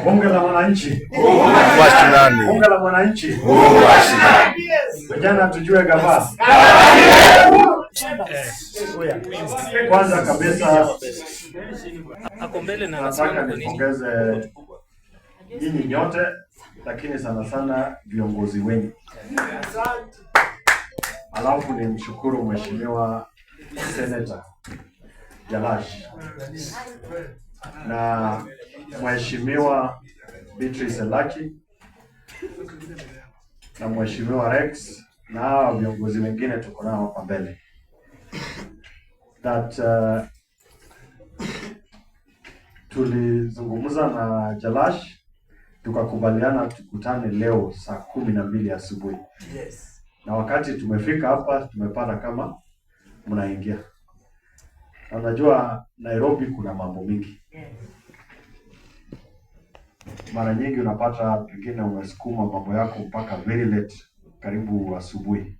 Bunge la Mwananchi. Bunge la Mwananchi. Vijana tujue gavana. Kwanza kabisa nataka nipongeze nyinyi nyote, lakini sana sana viongozi wengi. Alafu nimshukuru Mheshimiwa Senator Jalash na Mheshimiwa Beatrice Elaki na Mheshimiwa Rex na hawa viongozi wengine tuko nao hapa mbele. That tulizungumza na Jalash tukakubaliana tukutane leo saa 12 asubuhi. Yes. Na wakati tumefika hapa tumepata kama mnaingia. Na unajua Nairobi kuna mambo mingi. Mara nyingi unapata pengine umesukuma mambo yako mpaka very late, karibu asubuhi.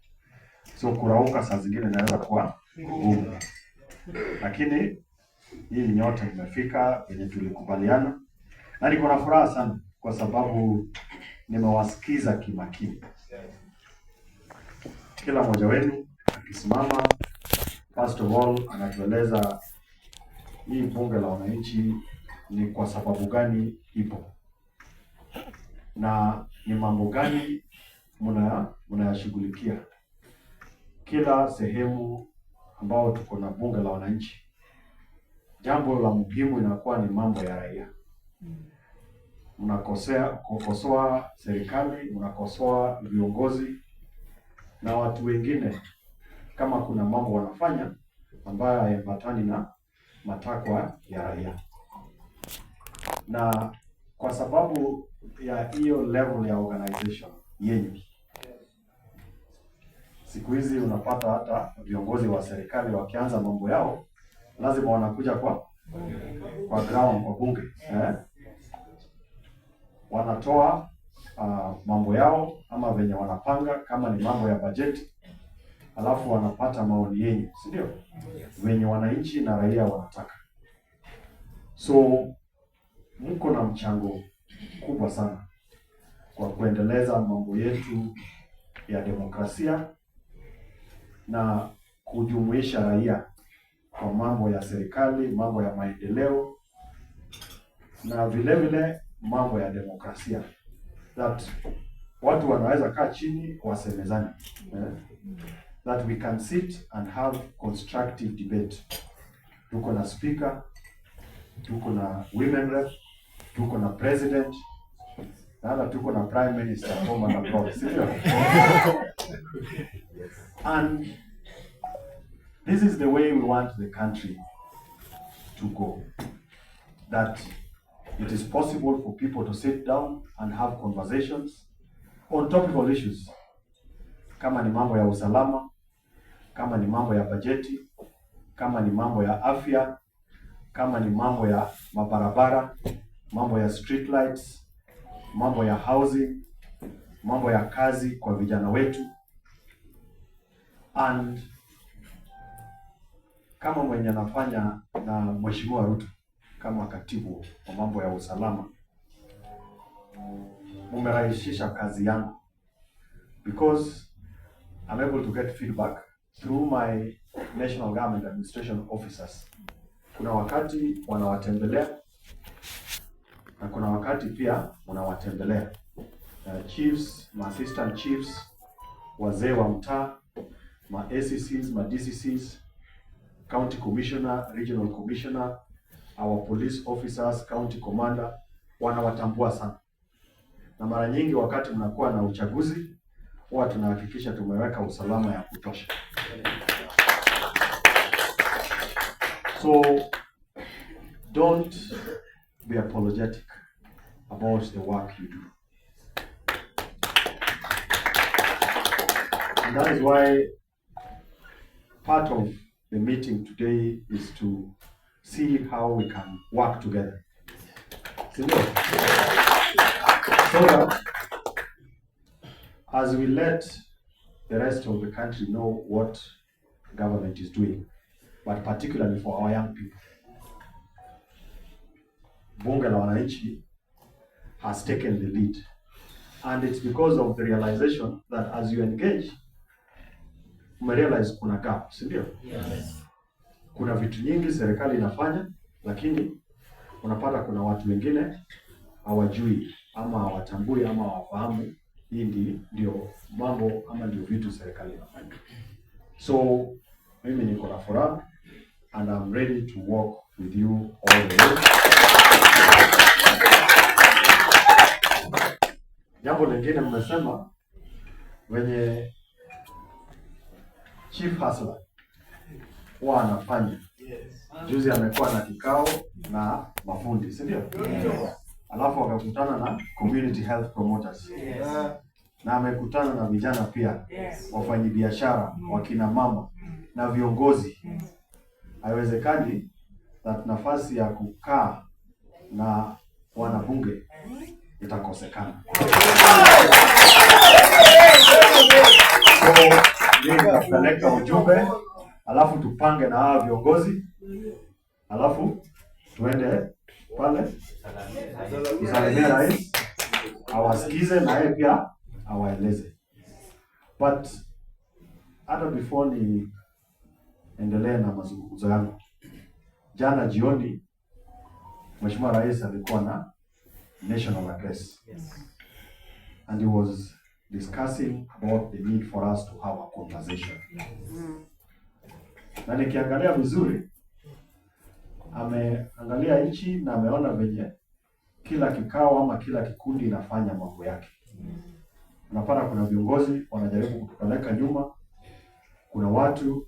So kurauka saa zingine inaweza kuwa ngumu. Lakini hii nyote mmefika yenye tulikubaliana. Na niko na furaha sana kwa sababu nimewasikiza kimakini. Kila mmoja wenu akisimama, first of all anatueleza hii bunge la wananchi ni kwa sababu gani ipo na ni mambo gani mnayashughulikia. Kila sehemu ambao tuko na bunge la wananchi, jambo la muhimu inakuwa ni mambo ya raia. Mnakosoa serikali, mnakosoa viongozi na watu wengine kama kuna mambo wanafanya ambayo hayaambatani na matakwa ya raia. Na kwa sababu ya hiyo level ya organization yenyu, siku hizi unapata hata viongozi wa serikali wakianza mambo yao lazima wanakuja kwa ground, kwa bunge, wanatoa mambo yao ama venye wanapanga, kama ni mambo ya bajeti, alafu wanapata maoni yenu, si ndio? Venye wananchi na raia wanataka. So mko na mchango kubwa sana kwa kuendeleza mambo yetu ya demokrasia na kujumuisha raia kwa mambo ya serikali, mambo ya maendeleo na vile vile mambo ya demokrasia. That watu wanaweza kaa chini wasemezane. That we can sit and have constructive debate. Tuko na speaker, tuko na women rep, tuko na president, na tuko na prime minister home and abroad. And this is the way we want the country to go. That it is possible for people to sit down and have conversations on topical issues. Kama ni mambo ya usalama, kama ni mambo ya bajeti, kama ni mambo ya afya, kama ni mambo ya mabarabara, mambo ya street lights, mambo ya housing, mambo ya kazi kwa vijana wetu. And kama mwenye anafanya na Mheshimiwa Ruto kama katibu wa mambo ya usalama, mumerahisisha kazi yangu because I'm able to get feedback through my National Government Administration officers. Kuna wakati wanawatembelea na kuna wakati pia unawatembelea chiefs, ma assistant chiefs, wazee wa mtaa, ma ACCs, ma DCCs, county commissioner, regional commissioner, our police officers, county commander, wanawatambua sana. Na mara nyingi wakati mnakuwa na uchaguzi, huwa tunahakikisha tumeweka usalama ya kutosha. So don't be apologetic about the work you do. And that is why part of the meeting today is to see how we can work together. So that as we let the rest of the country know what government is doing, but particularly for our young people, bunge la wananchi has taken the lead, and it's because of the realization that as you engage, umerealize kuna gap, si ndio? Yes. Kuna vitu nyingi serikali inafanya, lakini unapata kuna watu wengine hawajui ama hawatambui ama hawafahamu hii ndio mambo ama ndio vitu serikali inafanya. So mimi niko na furaha and I'm ready to work with you all the way. Jambo lingine mmesema wenye Chief Hustler huwa anafanya. Juzi amekuwa na kikao na mafundi, si ndio? Alafu akakutana na community health promoters. Na amekutana na vijana pia, wafanyabiashara, wakina mama na viongozi. Haiwezekani that nafasi ya kukaa na wanabunge itakosekana. So, nitapeleka ujumbe, alafu tupange na hawa viongozi, alafu tuende pale tusalimie rais, awasikize na yeye pia awaeleze. But hata before ni endelee na mazungumzo yangu, jana jioni Mheshimiwa Rais alikuwa na national address, and he was discussing about the need for us to have a conversation. Na nikiangalia vizuri, ameangalia nchi na ameona venye kila kikao ama kila kikundi inafanya mambo yake. Unapata kuna viongozi wanajaribu kutupeleka nyuma, kuna watu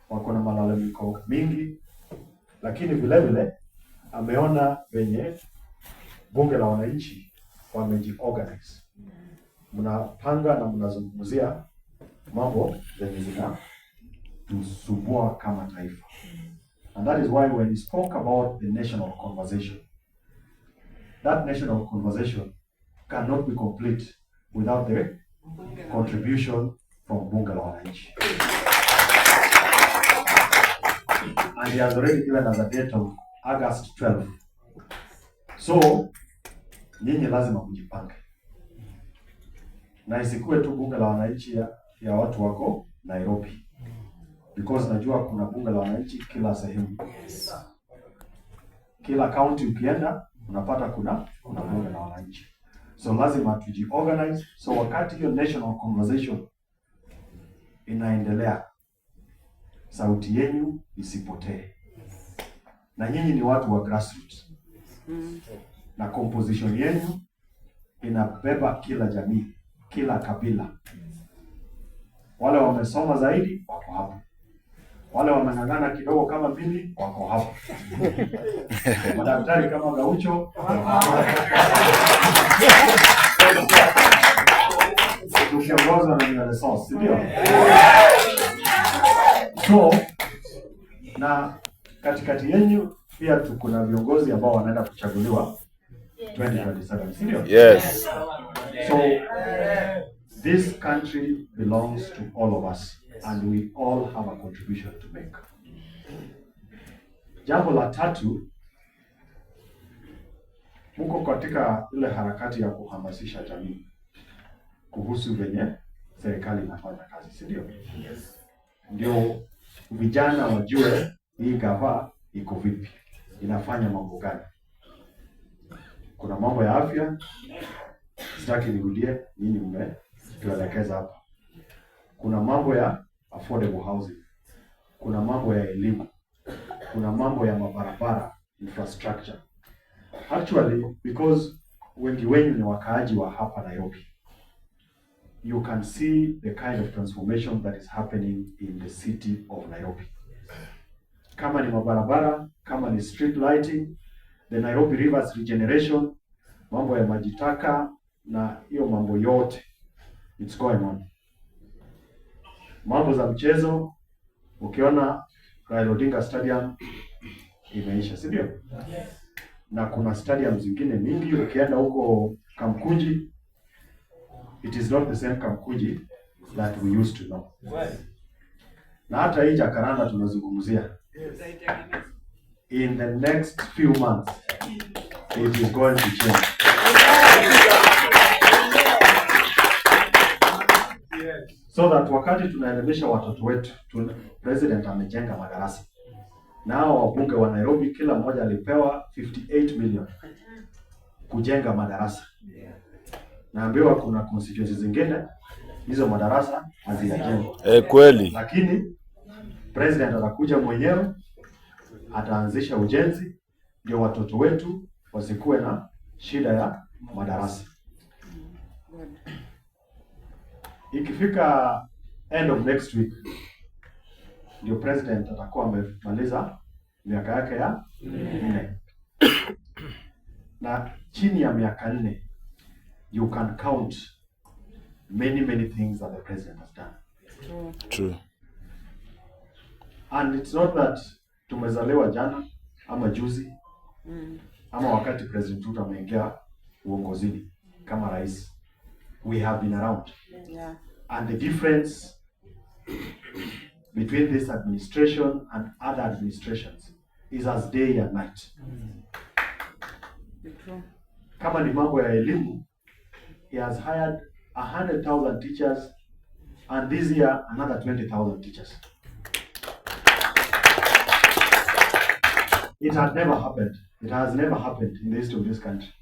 wako na malalamiko mingi, lakini vile vile ameona venye bunge la wananchi wamejiorganize. Mnapanga na mnazungumzia mambo zenye zinatusumbua kama taifa. And that is why when he spoke about the national conversation, that national conversation cannot be complete without the contribution from bunge la wananchi. And he has already given us a date of August 12. So, nyinyi lazima kujipange. Na isikuwe tu bunge la wananchi ya watu wako Nairobi. Because najua kuna bunge la wananchi kila sehemu. Kila county ukienda, unapata kuna bunge la wananchi. So lazima tujiorganize. So wakati hiyo national conversation inaendelea, sauti yenu isipotee. Na nyinyi ni watu wa grassroots. Na composition yenu inabeba kila jamii, kila kabila. Wale wamesoma zaidi wako hapo. Wale wameng'ang'ana kidogo kama mimi wako hapo. Madaktari kama Gaucho tukiongozwa na nywele sauce, ndio? So, na katikati yenu pia tuko na viongozi ambao wanaenda kuchaguliwa 2027, ndio? Yes. So, this country belongs to all of us, and we all have a contribution to make. Jambo la tatu, mko katika ile harakati ya kuhamasisha jamii kuhusu venye serikali inafanya kazi, si ndio? Yes. Ndio vijana wajue hii gava iko vipi, inafanya mambo gani. Kuna mambo ya afya, sitaki nirudie, nyinyi mmetuelekeza hapa. Kuna mambo ya affordable housing, kuna mambo ya elimu, kuna mambo ya mabarabara, infrastructure. Actually, because wengi wenu ni wakaaji wa hapa Nairobi, you can see the kind of transformation that is happening in the city of Nairobi. Kama ni mabarabara, kama ni street lighting, the Nairobi Rivers regeneration, mambo ya majitaka na hiyo mambo yote, it's going on. Mambo za mchezo, ukiona Raila Odinga Stadium imeisha, si ndio? Na kuna stadium zingine mingi, ukienda huko Kamkunji, it is not the same Kamkunji that we used to know. Na hata hii Jacaranda tunazungumzia, in the next few months It is going to change. So that wakati tunaelimisha watoto wetu, president amejenga madarasa. Nao wabunge wa Nairobi kila mmoja alipewa 58 million kujenga madarasa. Naambiwa kuna constituencies zingine hizo madarasa hazijajengwa. Kweli. Lakini president atakuja mwenyewe, ataanzisha ujenzi ndio watoto wetu wasikuwe na shida ya madarasa. Ikifika end of next week ndio president atakuwa amemaliza miaka yake ya 4. Na chini ya miaka 4 you can count many things that the president has done. True. And it's not that tumezaliwa jana ama juzi ama wakati President Ruto ameingia uongozini kama rais. We have been around. Yeah. And the difference between this administration and other administrations is as day and night. Kama ni mambo ya elimu, he has hired 100,000 teachers and this year another 20,000 teachers. It had never happened. It has never happened in the history of this country.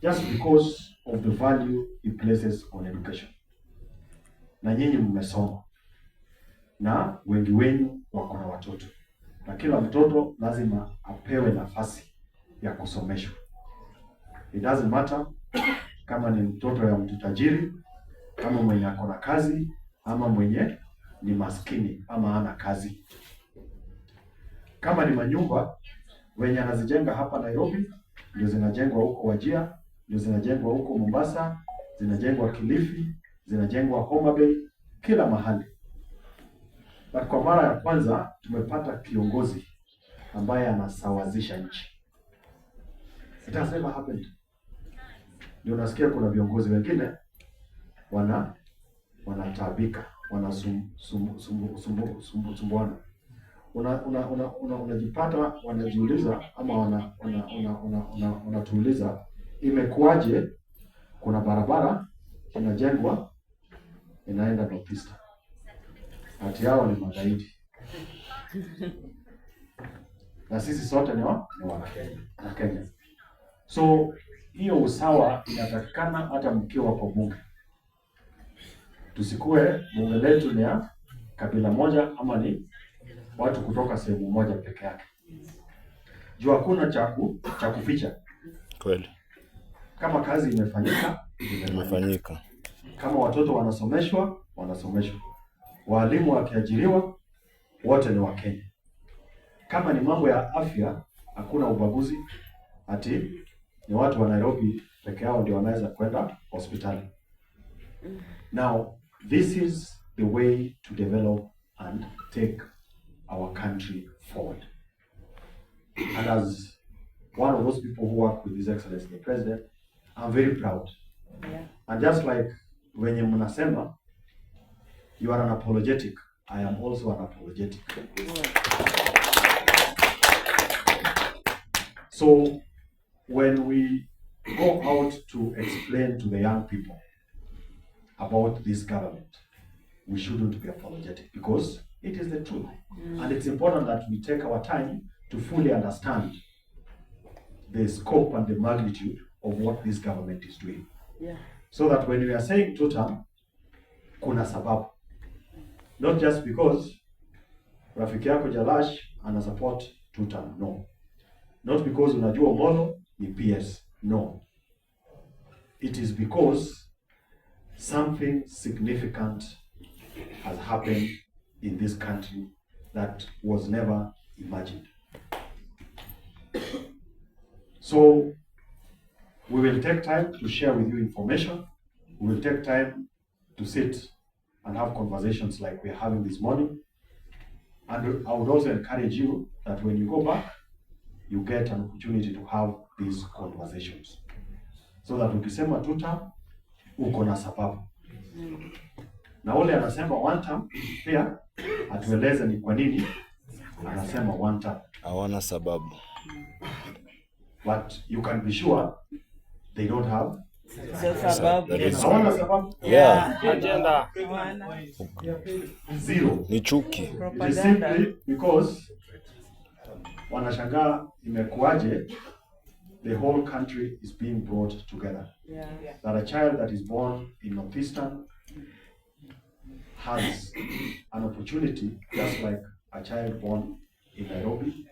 Just because of the value he places on education. Na nyinyi mmesoma. Na wengi wenu wako na watoto. Na kila mtoto lazima apewe nafasi ya kusomeshwa. It doesn't matter kama ni mtoto ya mtu tajiri, kama mwenye ako na kazi, ama mwenye ni maskini ama hana kazi. Kama ni manyumba wenye anazijenga hapa Nairobi, ndio zinajengwa huko Wajir, ndio zinajengwa huko Mombasa, zinajengwa Kilifi, zinajengwa Homa Bay, kila mahali. But kwa mara ya kwanza tumepata kiongozi ambaye anasawazisha nchi. It has never happened. Ndio nasikia kuna viongozi wengine wanatabika, wanasumbuana. Unajipata wanajiuliza ama wanatuuliza imekuwaje kuna barabara inajengwa inaenda Northeastern. Ati hao ni magaidi. Na sisi sote ni wa Kenya. So hiyo usawa inatakikana hata mkiwa kwa bunge. Tusikue bunge letu ni ya kabila moja ama ni watu kutoka sehemu moja peke yake. Juu hakuna cha kuficha. Kweli. Kama kazi imefanyika. Kama watoto wanasomeshwa. Walimu wakiajiriwa, wote ni Wakenya. Kama ni mambo ya afya, hakuna ubaguzi. Ati ni watu wa Nairobi peke yao ndio wanaweza kwenda hospitali. Now, this is the way to develop and take our country forward. And as one of those people who work with His Excellency the President, I'm very proud. Yeah. And just like wenye mnasema, you are unapologetic, I am also unapologetic. So when we go out to explain to the young people about this government, we shouldn't be apologetic because it is the truth. And it's important that we take our time to fully understand the scope and the magnitude of what this government is doing. Yeah. So that when we are saying two-term, kuna sababu. Not just because rafiki yako Jalash ana support two-term, no. Not because unajua Omolo ni PS, no. It is because something significant has happened in this country that was never imagined. So we will take time to share with you information. We will take time to sit and have conversations like we're having this morning. And I would also encourage you that when you go back, you get an opportunity to have these conversations. So that ukisema two-term, uko na sababu. Na ule anasema one-term, pia atueleze ni kwa nini anasema one-term. Hawana sababu. but you can be sure they don't have Hawana sababu. agenda. Zero. Ni chuki. It is simply because wanashangaa imekuaje the whole country is being brought together. That a child that is born in Northeastern has an opportunity just like a child born in Nairobi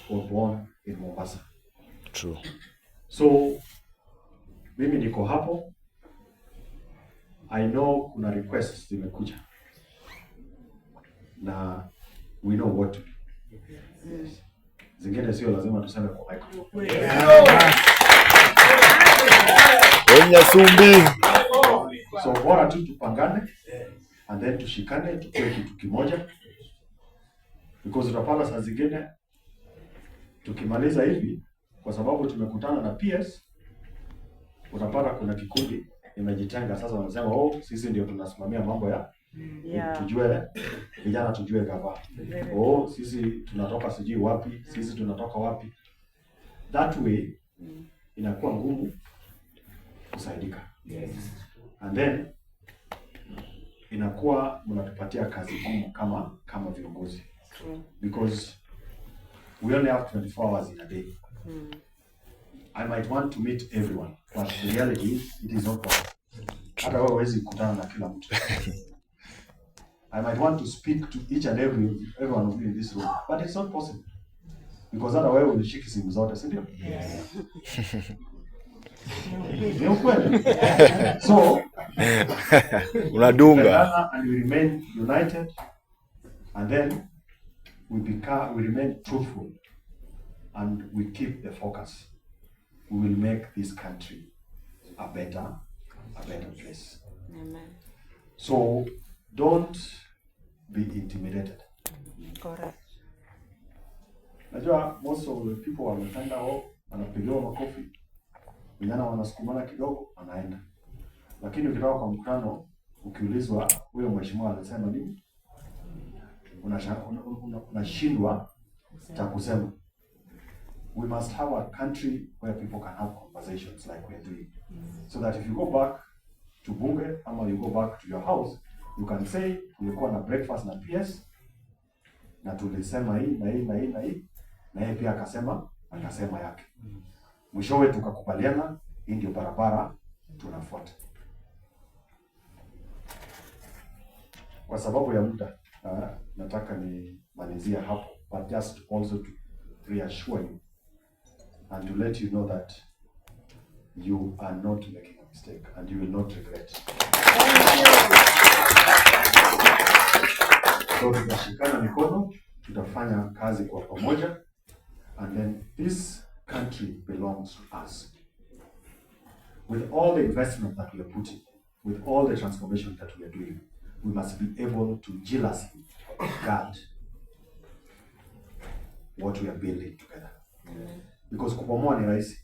or born in Mombasa. True. So mimi niko hapo. I know kuna requests zimekuja na we know what to do. Yes. Zingine sio lazima tuseme kwa microphone. Sumbi. So bora tu tupangane and then tushikane tukue kitu kimoja, because utapata saa zingine tukimaliza hivi, kwa sababu tumekutana na PS, utapata kuna kikundi imejitenga sasa, wanasema sisi ndio tunasimamia mambo ya tujue vijana, tujue gava. Sisi tunatoka sijui wapi, sisi tunatoka wapi. That way inakuwa ngumu kusaidika. And then inakuwa mnatupatia kazi ngumu kama viongozi, because we only have 24 hours in a day. I might want to meet everyone, but the reality is it is not possible. Hata wewe huwezi kukutana na kila mtu. I might want to speak to each and everyone of you in this room, but it's not possible, because hata wewe unashika simu zote, si ndio? Ni ukweli. So unadunga and we remain united, and then we remain truthful, and we keep the focus. We will make this country a better place. Amen. So don't be intimidated. Correct. Najua most of the people wametanda wanapigiwa makofi, vijana wanasukumana kidogo wanaenda, lakini ukitoka kwa mkutano ukiulizwa huyo mheshimiwa alisema nini, unashindwa cha kusema. We must have a country where people can have conversations like we are doing, so that if you go back to bunge ama you go back to your house, you can say tulikuwa na breakfast na PS na tulisema hii na hii na hii na hii, na yeye pia akasema yake. Mwishowe tukakubaliana hii ndio barabara tunafuata. Kwa sababu ya muda nataka nimalizia hapo, but just also to reassure you and to let you know that you are not making a mistake and you will not regret. So tutashikana mikono, tutafanya kazi kwa pamoja, and then this country belongs to us. With all the investment that we are putting, with all the transformation that we are doing, we must be able to jealously guard what we are building together. Because kubomoa ni rahisi.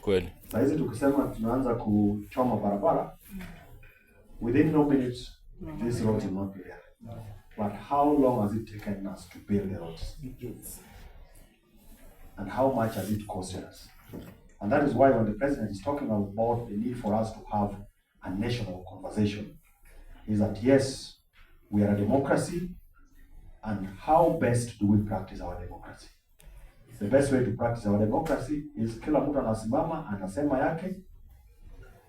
kweli. Saizi tukisema tunaanza kuchoma barabara, within no minutes these roads will not be there. But how long has it taken us to build the roads? And how much has it costed us? And that is why when the president is talking about the need for us to have a national conversation, is that yes, we are a democracy, and how best do we practice our democracy? The best way to practice our democracy is kila mtu anasimama anasema yake.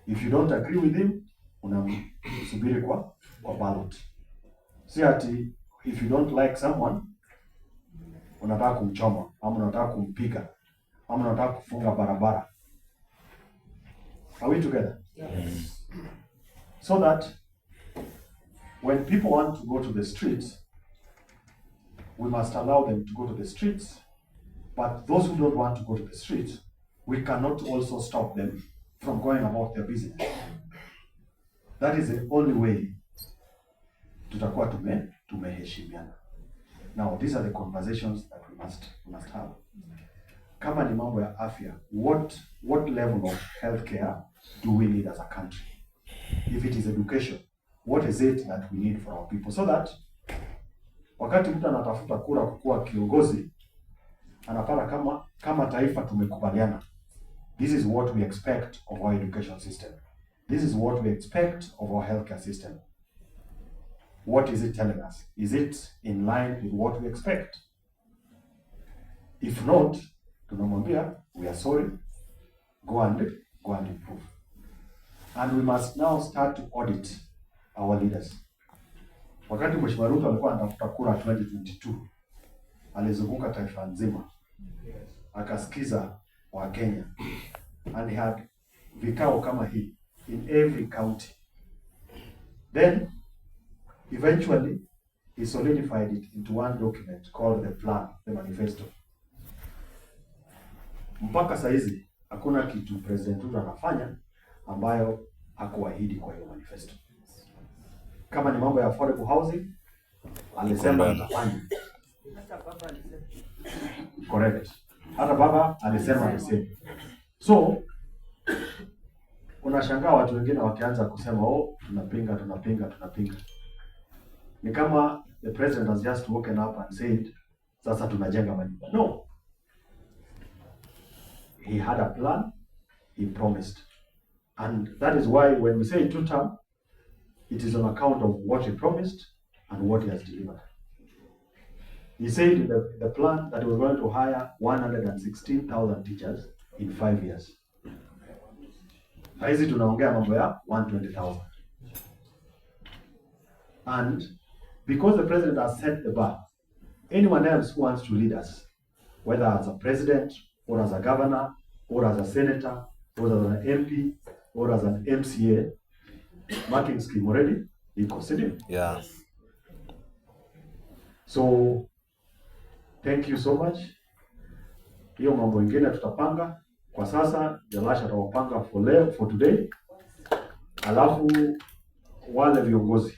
If you don't agree with him, unamsubiri kwa ballot. Si ati if you don't like someone, unataka kumchoma, ama unataka kumpiga, ama unataka kufunga barabara. Are we together? Yes. So that when people want to go to the streets, we must allow them to go to the streets. But those who don't want to go to the streets, we cannot also stop them from going about their business. That is the only way tutakuwa tumeheshimiana. Now, these are the conversations that we must have. Kama ni mambo ya afya, what level of healthcare do we need as a country? If it is education, what is it that we need for our people? So that wakati mtu anatafuta kura kukuwa kiongozi, anapata kama taifa tumekubaliana, this is what we expect of our education system, this is what we expect of our healthcare system. What is it telling us? Is it in line with what we expect? If not, tunamwambia we are sorry, go and improve. And we must now start to audit our leaders. Wakati Mheshimiwa Ruto alikuwa anatafuta kura 2022, alizunguka taifa nzima, akasikiza wa Kenya, and he had vikao kama hii in every county. Then eventually he solidified it into one document called the plan, the manifesto. Mpaka saizi hakuna kitu President Ruto anafanya ambayo hakuahidi kwa hiyo manifesto. Kama ni mambo ya affordable housing, alisema atafanya. Correct. Hata baba alisema the same. So unashangaa watu wengine wakianza kusema tunapinga. Ni kama the president has just woken up and said sasa tunajenga manyumba. No. He had a plan, he promised. And that is why when we say 2-term, it is on account of what he promised and what he has delivered. He said in the plan that he was going to hire 116,000 teachers in 5 years. Hizi tunaongea mambo ya 120,000. And because the president has set the bar, anyone else who wants to lead us, whether as a president or as a governor or as a senator or as an MP or as an MCA, marking scheme already you consider. Yeah. So thank you so much. Hiyo mambo ingine tutapanga. Kwa sasa Jalasha tutapanga for today. Alafu wale viongozi,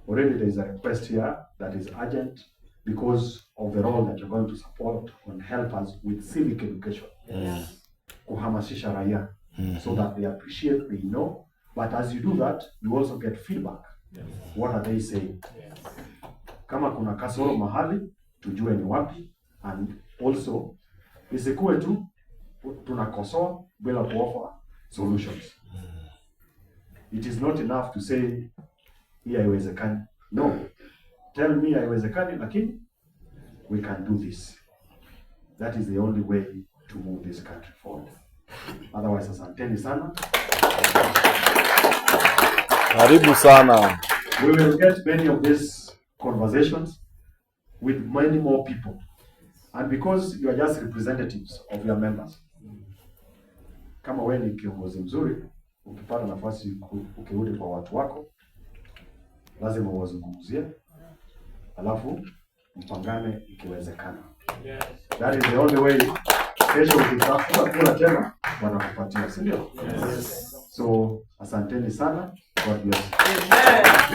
already there is a request here that is urgent because of the role that you're going to support and help us with civic education. Yes. Kuhamasisha raia so that they appreciate, they know. But as you do that, you also get feedback. Yes. What are they saying? Yes. Kama kuna kasoro mahali, tujue ni wapi, and also isikuwe tu tunakosoa bila kuoffer solutions. It is not enough to say hii haiwezekani. No. Tell me haiwezekani, lakini we can do this. That is the only way to move this country forward. Otherwise, asanteni sana. Karibu sana. We will get many of these conversations with many more people. And because you are just representatives of your members, kama wewe ni kiongozi mzuri, ukipata nafasi ukirudi kwa watu wako, lazima uwazungumzie, alafu mpangane ikiwezekana. Yes. That is the only way. Kesho ukitafuta kula tena wanakupatia, si ndio? Yes. So asanteni sana. God bless. Amen.